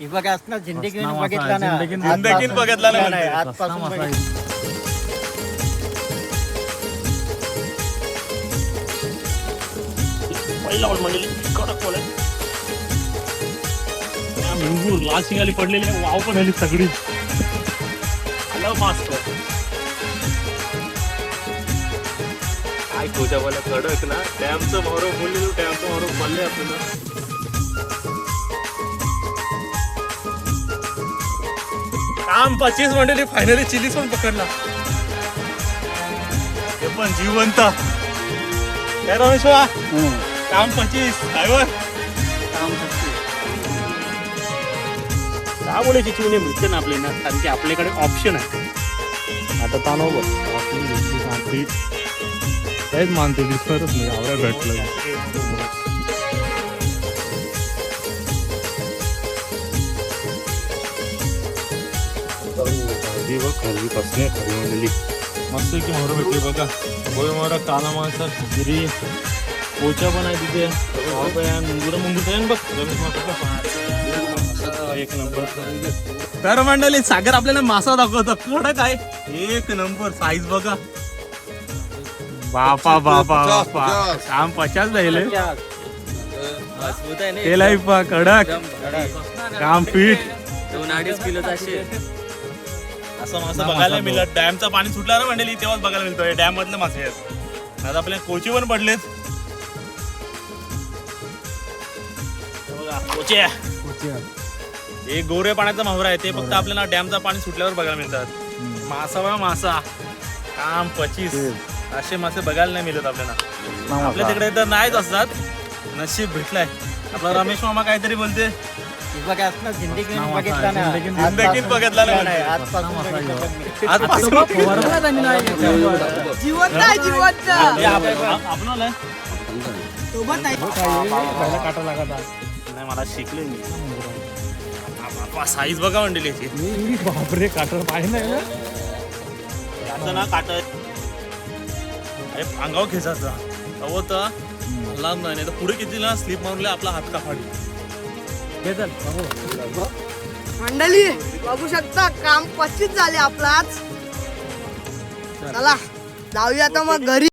हे बघा असं जिंदगी बघितला ना, जिंदगीत बघितला नाही आजपासून पहिला बॉल म्हणजे कडक बॉल आहे. भरपूर लाल शिंगाली पडलेली वाव पण आली सगळी. आलं मस्त काय तुझ्या मला कडक ना डॅमचं मोहरो बोलले तू डॅमचं मोहरो पडले आपल्याला. काम 25 मंडळी फायनली चिलीज पण पकडला. हे पण जिवंत काय रमेश वा काम 25 ड्रायव्हर काम 25 त्यामुळे चिवणे मिळते ना आपल्याला कारण की आपल्याकडे ऑप्शन आहे. आता तानव बघ काहीच मानते दिसतच नाही आवडा भेटलं. खरी पासून खरी म्हणलेली मस्त की मोहर भेटली बघा. गोळी मोहरा काला माणसा गिरी पोचा पण आहे तिथे. मुंगूर बघ एक नंबर. तर मंडळी सागर आपल्याला मासा दाखवतो कडक आहे एक नंबर साईज बघा. बापा बापा बापा काम 50 राहिले केलाय पा कडक काम पीठ 2-2.5 किलोचा असेल. असं मासा बघायला मिळत. डॅमचं पाणी सुटलं ना मंडळी तेव्हाच बघायला मिळतोय डॅम मधले मासे आहेत. आता आपल्या कोची पण पडलेत कोचे. एक गोरे पाण्याचा माहुरा आहे ते फक्त आपल्याला डॅमचा पाणी सुटल्यावर बघायला मिळतात. मासा बघा मासा काम 25 असे मासे बघायला नाही मिळत आपल्याला. आपल्या तिकडे तर नाहीच असतात. नशीब भेटलाय आपला रमेश मामा काहीतरी बोलते. हे बघा असं जिंदगी बघितला ना, जिंदगीत बघितला नाही आजपासून जिवंत आहे जिवंत. आपलं सोबत आहे. काटा लागत नाही मला शिकले मी. साईज बघा म्हणली बापरे काटा पाहिजे नाही याचं ना काटा अरे अंगावर खेचायचा अहो तर लांब नाही तर पुढे किती ना स्लिप मारले आपला हात का फाडी. मंडळी बघू शकता काम 25 झाले आपलाच. चला जाऊया आता मग घरी.